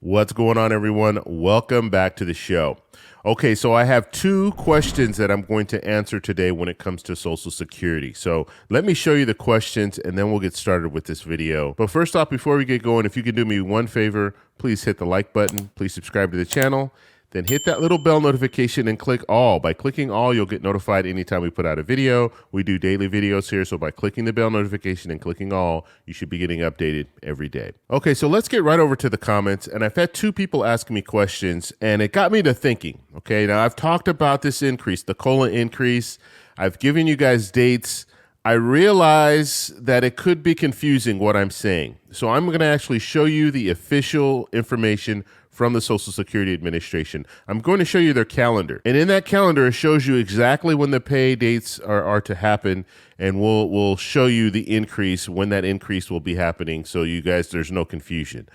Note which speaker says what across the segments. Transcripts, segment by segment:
Speaker 1: What's going on, everyone? Welcome back to the show. Okay, so I have two questions that I'm going to answer today when it comes to Social Security. So let me show you the questions and then we'll get started with this video. But first off, before we get going, if you can do me one favor, please hit the like button, please subscribe to the channel, then hit that little bell notification and click all. By clicking all, you'll get notified anytime we put out a video. We do daily videos here, so by clicking the bell notification and clicking all, you should be getting updated every day. Okay, so let's get right over to the comments. And I've had two people asking me questions, and it got me to thinking. Okay, now I've talked about this increase, the COLA increase. I've given you guys dates. I realize that it could be confusing what I'm saying. So I'm going to actually show you the official information from the Social Security Administration. I'm going to show you their calendar. And in that calendar, it shows you exactly when the pay dates are to happen. And we'll show you the increase, when that increase will be happening. So you guys, there's no confusion.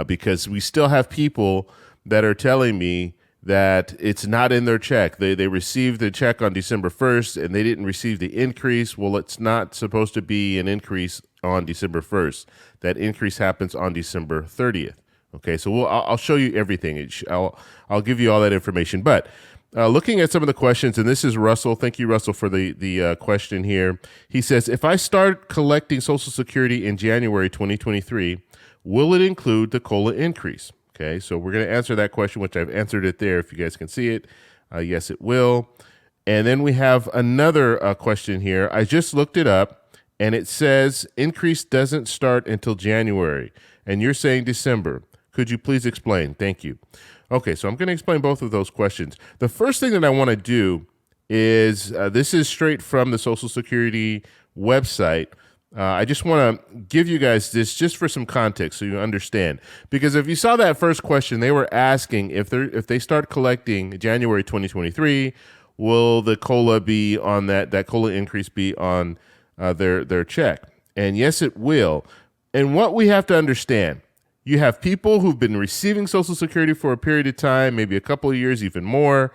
Speaker 1: Because we still have people that are telling me that it's not in their check. They received the check on December 1st and they didn't receive the increase. Well, it's not supposed to be an increase on December 1st. That increase happens on December 30th. Okay, so I'll show you everything. I'll give you all that information. But looking at some of the questions, and this is Russell. Thank you, Russell, for the question here. He says, if I start collecting Social Security in January 2023, will it include the COLA increase? Okay, so we're going to answer that question, which I've answered it there if you guys can see it. Yes, it will. And then we have another question here. I just looked it up, and it says increase doesn't start until January, and you're saying December. Could you please explain? Thank you. Okay, so I'm going to explain both of those questions. The first thing that I want to do is, this is straight from the Social Security website. I just want to give you guys this just for some context so you understand. Because if you saw that first question, they were asking if they start collecting January 2023, will the COLA be on that COLA increase be on their check? And yes, it will. And what we have to understand, you have people who've been receiving Social Security for a period of time, maybe a couple of years, even more.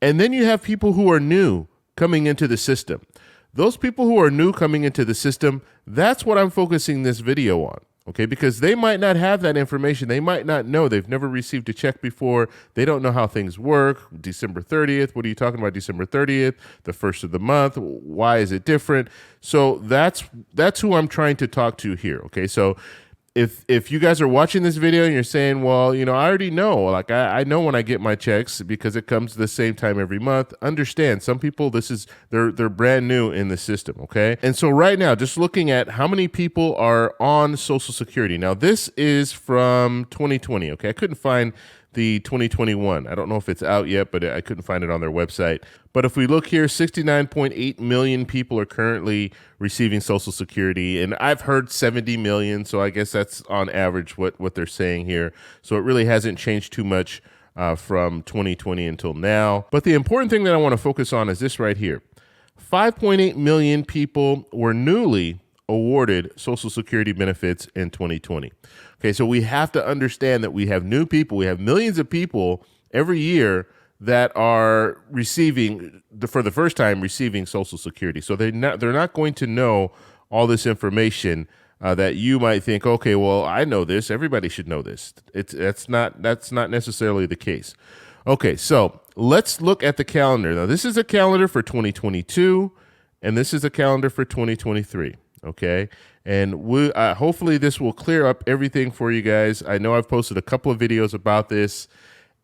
Speaker 1: And then you have people who are new coming into the system. Those people who are new coming into the system, that's what I'm focusing this video on, okay? Because they might not have that information. They might not know. They've never received a check before. They don't know how things work. December 30th, what are you talking about December 30th? The first of the month, why is it different? So that's who I'm trying to talk to here, okay? So if you guys are watching this video and you're saying, well, you know, I already know, like I know when I get my checks because it comes the same time every month. Understand, some people, they're brand new in the system, okay? And so right now, just looking at how many people are on Social Security. Now, this is from 2020, okay? I couldn't find the 2021. I don't know if it's out yet, but I couldn't find it on their website. But if we look here, 69.8 million people are currently receiving Social Security, and I've heard 70 million, so I guess that's on average what they're saying here. So it really hasn't changed too much from 2020 until now. But the important thing that I want to focus on is this right here. 5.8 million people were newly awarded Social Security benefits in 2020. Okay, so we have to understand that we have new people. We have millions of people every year that are receiving, for the first time, receiving Social Security. So they're not going to know all this information that you might think, okay, well, I know this. Everybody should know this. That's not necessarily the case. Okay, so let's look at the calendar. Now, this is a calendar for 2022, and this is a calendar for 2023. Okay, and hopefully this will clear up everything for you guys. I know I've posted a couple of videos about this,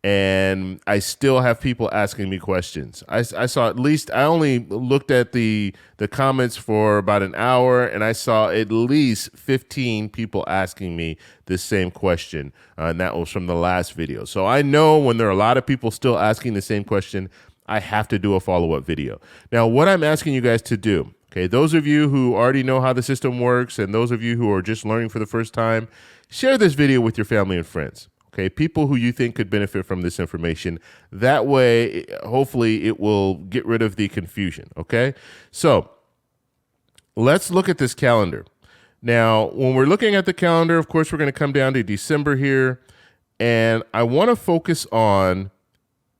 Speaker 1: and I still have people asking me questions. I saw at least, I only looked at the comments for about an hour, and I saw at least 15 people asking me this same question, and that was from the last video. So I know when there are a lot of people still asking the same question, I have to do a follow-up video. Now, what I'm asking you guys to do, okay, those of you who already know how the system works and those of you who are just learning for the first time, share this video with your family and friends, okay? People who you think could benefit from this information. That way, hopefully, it will get rid of the confusion, okay? So let's look at this calendar. Now, when we're looking at the calendar, of course, we're going to come down to December here, and I want to focus on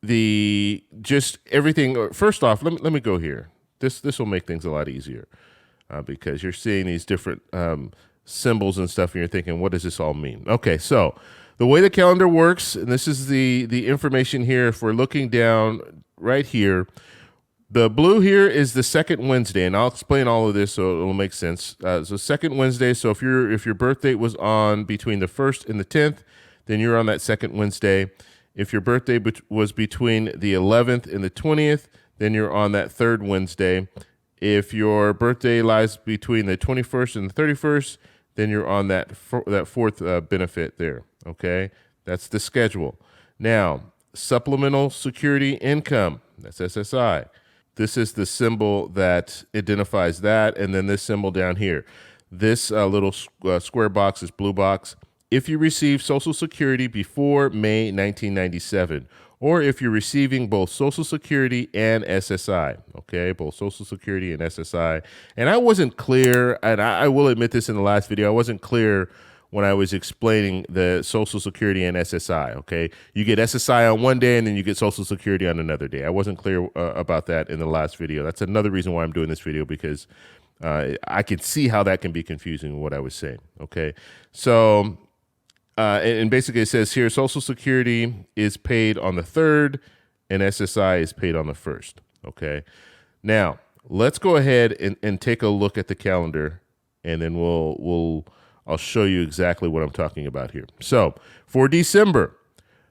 Speaker 1: just everything. First off, let me go here. This will make things a lot easier because you're seeing these different symbols and stuff, and you're thinking, what does this all mean? Okay, so the way the calendar works, and this is the information here, if we're looking down right here, the blue here is the second Wednesday, and I'll explain all of this so it'll make sense. So second Wednesday, so if your birth date was on between the 1st and the 10th, then you're on that second Wednesday. If your birthday was between the 11th and the 20th, then you're on that third Wednesday. If your birthday lies between the 21st and the 31st, then you're on that fourth benefit there, okay? That's the schedule. Now, supplemental security income, that's SSI. This is the symbol that identifies that, and then this symbol down here. This little square box is blue box. If you receive Social Security before May 1997, or if you're receiving both Social Security and SSI, okay, both Social Security and SSI. And I wasn't clear, and I will admit this in the last video, I wasn't clear when I was explaining the Social Security and SSI, okay? You get SSI on one day, and then you get Social Security on another day. I wasn't clear about that in the last video. That's another reason why I'm doing this video, because I can see how that can be confusing in what I was saying, okay? So... and basically it says here, Social Security is paid on the 3rd and SSI is paid on the 1st, okay? Now, let's go ahead and take a look at the calendar, and then I'll show you exactly what I'm talking about here. So, for December,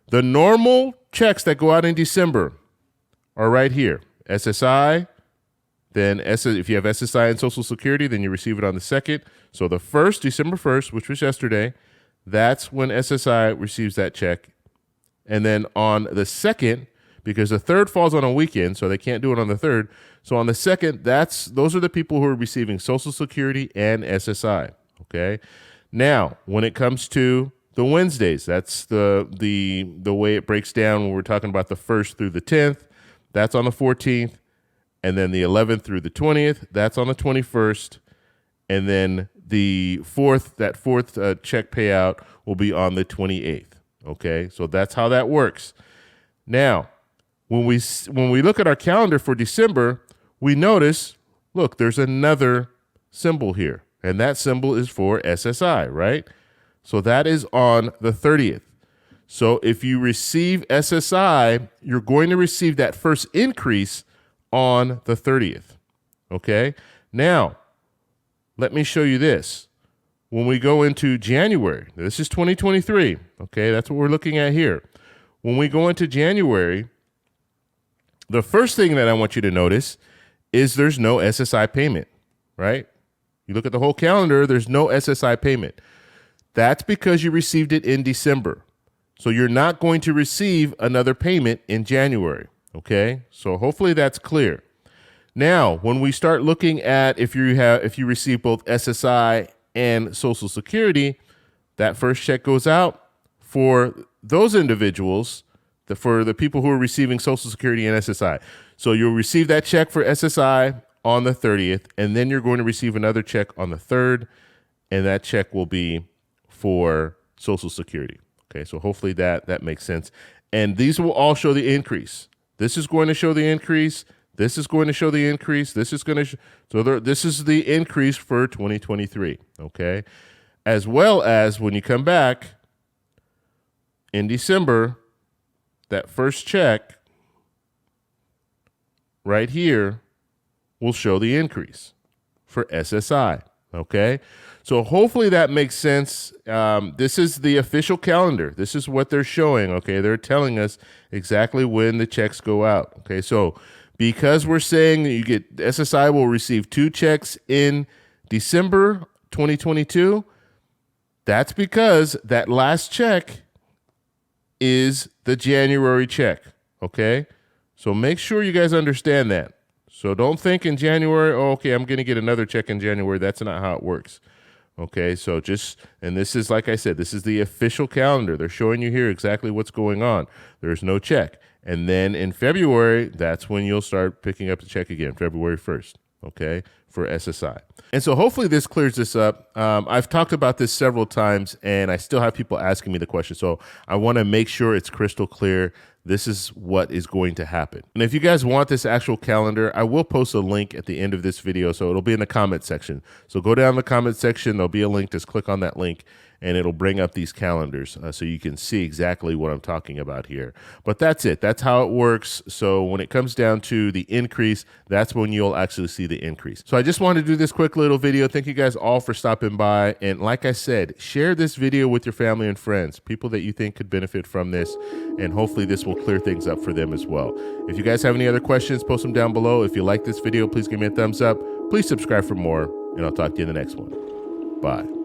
Speaker 1: the normal checks that go out in December are right here. SSI, then if you have SSI and Social Security, then you receive it on the 2nd. So the 1st, December 1st, which was yesterday, that's when SSI receives that check. And then on the 2nd, because the 3rd falls on a weekend, so they can't do it on the 3rd. So on the 2nd, those are the people who are receiving Social Security and SSI, okay? Now, when it comes to the Wednesdays, that's the way it breaks down when we're talking about the 1st through the 10th. That's on the 14th. And then the 11th through the 20th, that's on the 21st. And then the fourth check payout will be on the 28th. Okay, so that's how that works. Now, when we look at our calendar for December, we notice, look, there's another symbol here, and that symbol is for SSI, right? So that is on the 30th. So if you receive SSI, you're going to receive that first increase on the 30th. Okay, now, let me show you this. When we go into January, this is 2023, okay? That's what we're looking at here. When we go into January, the first thing that I want you to notice is there's no SSI payment, right? You look at the whole calendar, there's no SSI payment. That's because you received it in December. So you're not going to receive another payment in January, okay? So hopefully that's clear. Now, when we start looking at if you receive both SSI and Social Security, that first check goes out for those individuals, for the people who are receiving Social Security and SSI. So you'll receive that check for SSI on the 30th, and then you're going to receive another check on the 3rd, and that check will be for Social Security. Okay, so hopefully that makes sense. And these will all show the increase. This is going to show the increase. This is going to show the increase. This is going to this is the increase for 2023, okay? As well as when you come back in December, that first check right here will show the increase for SSI, okay? So hopefully that makes sense. This is the official calendar. This is what they're showing, okay? They're telling us exactly when the checks go out, okay? So because we're saying that you get SSI will receive 2 checks in December 2022, that's because that last check is the January check, okay? So make sure you guys understand that. So don't think in January, oh, okay, I'm going to get another check in January. That's not how it works. Okay, so and this is, like I said, this is the official calendar. They're showing you here exactly what's going on. There's no check. And then in February, that's when you'll start picking up the check again, February 1st. Okay, for SSI. And so hopefully this clears this up. I've talked about this several times and I still have people asking me the question. So I want to make sure it's crystal clear. This is what is going to happen. And if you guys want this actual calendar, I will post a link at the end of this video. So it'll be in the comment section. So go down the comment section. There'll be a link. Just click on that link and it'll bring up these calendars so you can see exactly what I'm talking about here. But that's it. That's how it works. So when it comes down to the increase, that's when you'll actually see the increase. So I just wanted to do this quick little video. Thank you guys all for stopping by. And like I said, share this video with your family and friends, people that you think could benefit from this. And hopefully this will clear things up for them as well. If you guys have any other questions, post them down below. If you like this video, please give me a thumbs up. Please subscribe for more, and I'll talk to you in the next one. Bye.